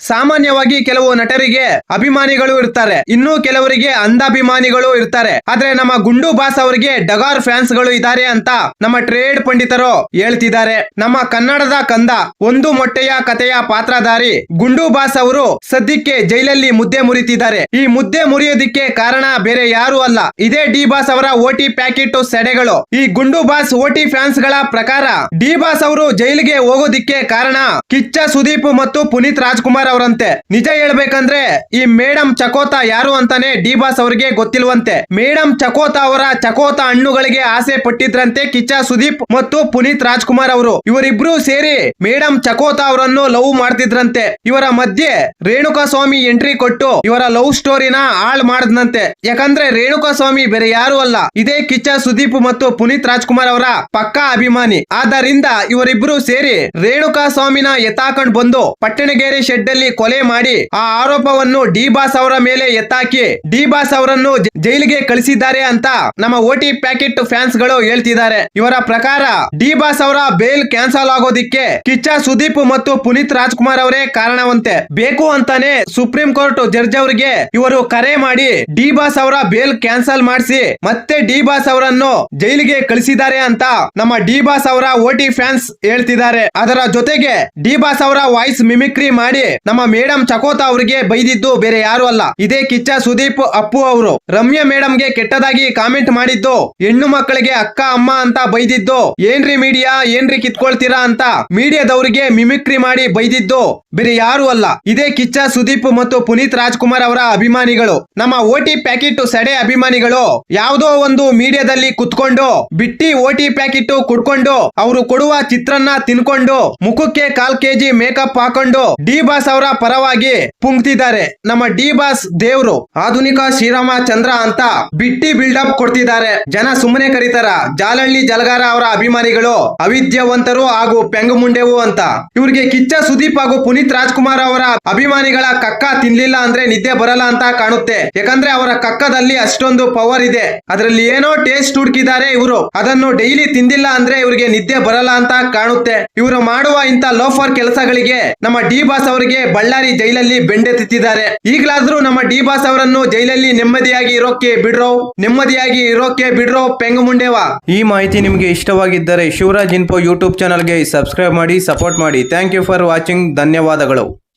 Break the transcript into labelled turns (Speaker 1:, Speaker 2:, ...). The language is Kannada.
Speaker 1: ಸಾಮಾನ್ಯವಾಗಿ ಕೆಲವು ನಟರಿಗೆ ಅಭಿಮಾನಿಗಳು ಇರ್ತಾರೆ, ಇನ್ನು ಕೆಲವರಿಗೆ ಅಂಧಾಭಿಮಾನಿಗಳು ಇರ್ತಾರೆ. ಆದ್ರೆ ನಮ್ಮ ಗುಂಡು ಬಾಸ್ ಅವರಿಗೆ ಡಗಾರ್ ಫ್ಯಾನ್ಸ್ ಗಳು ಇದ್ದಾರೆ ಅಂತ ನಮ್ಮ ಟ್ರೇಡ್ ಪಂಡಿತರು ಹೇಳ್ತಿದ್ದಾರೆ. ನಮ್ಮ ಕನ್ನಡದ ಕಂದ, ಒಂದು ಮೊಟ್ಟೆಯ ಕಥೆಯ ಪಾತ್ರಧಾರಿ ಗುಂಡು ಬಾಸ್ ಅವರು ಸದ್ಯಕ್ಕೆ ಜೈಲಲ್ಲಿ ಮುದ್ದೆ ಮುರಿತಿದ್ದಾರೆ. ಈ ಮುದ್ದೆ ಮುರಿಯೋದಿಕ್ಕೆ ಕಾರಣ ಬೇರೆ ಯಾರು ಅಲ್ಲ, ಇದೇ ಡಿ ಬಾಸ್ ಅವರ ಓಟಿ ಪ್ಯಾಕೆಟ್ ಸೆಡೆಗಳು. ಈ ಗುಂಡು ಬಾಸ್ ಓಟಿ ಫ್ಯಾನ್ಸ್ ಗಳ ಪ್ರಕಾರ ಡಿ ಬಾಸ್ ಅವರು ಜೈಲಿಗೆ ಹೋಗೋದಿಕ್ಕೆ ಕಾರಣ ಕಿಚ್ಚ ಸುದೀಪ್ ಮತ್ತು ಪುನೀತ್ ರಾಜ್ಕುಮಾರ್ ಅವರಂತೆ. ನಿಜ ಹೇಳ್ಬೇಕಂದ್ರೆ ಈ ಮೇಡಮ್ ಚಕೋತಾ ಯಾರು ಅಂತಾನೆ ಡಿ ಬಾಸ್ ಅವರಿಗೆ ಗೊತ್ತಿಲ್ವಂತೆ. ಮೇಡಮ್ ಚಕೋತಾ ಅವರ ಚಕೋತಾ ಹಣ್ಣುಗಳಿಗೆ ಆಸೆ ಪಟ್ಟಿದ್ರಂತೆ ಕಿಚ್ಚ ಸುದೀಪ್ ಮತ್ತು ಪುನೀತ್ ರಾಜ್ಕುಮಾರ್ ಅವರು. ಇವರಿಬ್ರು ಸೇರಿ ಮೇಡಮ್ ಚಕೋತಾ ಅವರನ್ನು ಲವ್ ಮಾಡ್ತಿದ್ರಂತೆ. ಇವರ ಮಧ್ಯೆ ರೇಣುಕಾ ಸ್ವಾಮಿ ಎಂಟ್ರಿ ಕೊಟ್ಟು ಇವರ ಲವ್ ಸ್ಟೋರಿನ ಹಾಳ್ ಮಾಡದ್ನಂತೆ. ಯಾಕಂದ್ರೆ ರೇಣುಕಾ ಸ್ವಾಮಿ ಬೇರೆ ಯಾರು ಅಲ್ಲ, ಇದೇ ಕಿಚ್ಚ ಸುದೀಪ್ ಮತ್ತು ಪುನೀತ್ ರಾಜ್ಕುಮಾರ್ ಅವರ ಪಕ್ಕಾ ಅಭಿಮಾನಿ. ಆದ್ದರಿಂದ ಇವರಿಬ್ರು ಸೇರಿ ರೇಣುಕಾ ಸ್ವಾಮಿನ ಎತ್ತಾಕೊಂಡ್ ಬಂದು ಪಟ್ಟಣಗೆರೆ ಶೆಡ್ ಅಲ್ಲಿ ಕೊಲೆ ಮಾಡಿ ಆ ಆರೋಪವನ್ನು ಡಿ ಬಾಸ್ ಅವರ ಮೇಲೆ ಎತ್ತಾಕಿ ಡಿ ಬಾಸ್ ಅವರನ್ನು ಜೈಲಿಗೆ ಕಳಿಸಿದ್ದಾರೆ ಅಂತ ನಮ್ಮ ಓಟಿ ಪ್ಯಾಕೆಟ್ ಫ್ಯಾನ್ಸ್ ಗಳು ಹೇಳ್ತಿದ್ದಾರೆ. ಇವರ ಪ್ರಕಾರ ಡಿ ಬಾಸ್ ಅವರ ಬೇಲ್ ಕ್ಯಾನ್ಸಲ್ ಆಗೋದಿಕ್ಕೆ ಕಿಚ್ಚ ಸುದೀಪ್ ಮತ್ತು ಪುನೀತ್ ರಾಜ್ಕುಮಾರ್ ಅವರೇ ಕಾರಣವಂತೆ. ಬೇಕು ಅಂತಾನೆ ಸುಪ್ರೀಂ ಕೋರ್ಟ್ ಜಡ್ಜ್ ಅವರಿಗೆ ಇವರು ಕರೆ ಮಾಡಿ ಡಿ ಬಾಸ್ ಅವರ ಬೇಲ್ ಕ್ಯಾನ್ಸಲ್ ಮಾಡಿಸಿ ಮತ್ತೆ ಡಿ ಬಾಸ್ ಅವರನ್ನು ಜೈಲಿಗೆ ಕಳಿಸಿದ್ದಾರೆ ಅಂತ ನಮ್ಮ ಡಿ ಬಾಸ್ ಅವರ ಓಟಿ ಫ್ಯಾನ್ಸ್ ಹೇಳ್ತಿದ್ದಾರೆ. ಅದರ ಜೊತೆಗೆ ಡಿ ಬಾಸ್ ಅವರ ವಾಯ್ಸ್ ಮಿಮಿಕ್ರಿ ಮಾಡಿ ನಮ್ಮ ಮೇಡಮ್ ಚಕೋತಾ ಅವರಿಗೆ ಬೈದಿದ್ದು ಬೇರೆ ಯಾರು ಅಲ್ಲ, ಇದೇ ಕಿಚ್ಚ ಸುದೀಪ್ ಅಪ್ಪು ಅವರು. ರಮ್ಯಾ ಮೇಡಮ್ ಗೆ ಕೆಟ್ಟದಾಗಿ ಕಾಮೆಂಟ್ ಮಾಡಿದ್ದು, ಹೆಣ್ಣು ಮಕ್ಕಳಿಗೆ ಅಕ್ಕ ಅಮ್ಮ ಅಂತ ಬೈದಿದ್ದು, ಏನ್ರಿ ಮೀಡಿಯಾ ಏನ್ರಿ ಕಿತ್ಕೊಳ್ತೀರಾ ಅಂತ ಮೀಡಿಯಾದವರಿಗೆ ಮಿಮಿಕ್ರಿ ಮಾಡಿ ಬೈದಿದ್ದು ಬೇರೆ ಯಾರು ಅಲ್ಲ, ಇದೇ ಕಿಚ್ಚ ಸುದೀಪ್ ಮತ್ತು ಪುನೀತ್ ರಾಜ್ಕುಮಾರ್ ಅವರ ಅಭಿಮಾನಿಗಳು. ನಮ್ಮ ಓಟಿ ಪ್ಯಾಕೆಟ್ ಸಡೆ ಅಭಿಮಾನಿಗಳು ಯಾವುದೋ ಒಂದು ಮೀಡಿಯಾದಲ್ಲಿ ಕುತ್ಕೊಂಡು ಬಿಟ್ಟಿ ಓಟಿ ಪ್ಯಾಕೆಟ್ ಕುಡ್ಕೊಂಡು ಅವರು ಕೊಡುವ ಚಿತ್ರನ್ನ ತಿನ್ಕೊಂಡು ಮುಖಕ್ಕೆ 1/4 kg ಮೇಕಪ್ ಹಾಕೊಂಡು ಡಿ ಬಾಸ್ ಅವರ ಪರವಾಗಿ ಪುಂಕ್ತಿದ್ದಾರೆ. ನಮ್ಮ ಡಿ ಬಾಸ್ ದೇವ್ರು, ಆಧುನಿಕ ಶ್ರೀರಾಮಚಂದ್ರ ಅಂತ ಬಿಟ್ಟಿ ಬಿಲ್ಡಪ್ ಕೊಡ್ತಿದ್ದಾರೆ. ಜನ ಸುಮ್ಮನೆ ಕರೀತಾರ. ಜಾಲಹಳ್ಳಿ ಜಲಗಾರ ಅವರ ಅಭಿಮಾನಿಗಳು ಅವಿದ್ಯಾವಂತರು ಹಾಗೂ ಪೆಂಗಮುಂಡೆವು ಅಂತ. ಇವ್ರಿಗೆ ಕಿಚ್ಚ ಸುದೀಪ್ ಹಾಗೂ ಪುನೀತ್ ರಾಜ್ಕುಮಾರ್ ಅವರ ಅಭಿಮಾನಿಗಳ ಕಕ್ಕ ತಿನ್ಲಿಲ್ಲ ಅಂದ್ರೆ ನಿದ್ದೆ ಬರಲ್ಲ ಅಂತ ಕಾಣುತ್ತೆ. ಯಾಕಂದ್ರೆ ಅವರ ಕಕ್ಕದಲ್ಲಿ ಅಷ್ಟೊಂದು ಪವರ್ ಇದೆ. ಅದರಲ್ಲಿ ಏನೋ ಟೇಸ್ಟ್ ಹುಡುಕಿದ್ದಾರೆ ಇವರು. ಅದನ್ನು ಡೈಲಿ ತಿಂದಿಲ್ಲ ಅಂದ್ರೆ ಇವ್ರಿಗೆ ನಿದ್ದೆ ಬರಲ್ಲ ಅಂತ ಕಾಣುತ್ತೆ. ಇವರು ಮಾಡುವ ಇಂತ ಲೋಫರ್ ಕೆಲಸಗಳಿಗೆ ನಮ್ಮ ಡಿ ಬಾಸ್ ಅವರಿಗೆ ಬಳ್ಳಾರಿ ಜೈಲಲ್ಲಿ ಬೆಂಡೆತ್ತಿದ್ದಾರೆ. ಈಗಲಾದ್ರೂ ನಮ್ಮ ಡಿ ಬಾಸ್ ಅವರನ್ನು ಜೈಲಲ್ಲಿ ನೆಮ್ಮದಿಯಾಗಿ ಇರೋಕೆ ಬಿಡ್ರೋ ಪೆಂಗಮುಂಡೆವಾ. ಈ ಮಾಹಿತಿ ನಿಮಗೆ ಇಷ್ಟವಾಗಿದ್ದರೆ ಶಿವರಾಜ್ ಇನ್ಫೋ ಯೂಟ್ಯೂಬ್ ಚಾನಲ್ಗೆ ಸಬ್ಸ್ಕ್ರೈಬ್ ಮಾಡಿ, ಸಪೋರ್ಟ್ ಮಾಡಿ. Thank you for watching. ಧನ್ಯವಾದಗಳು.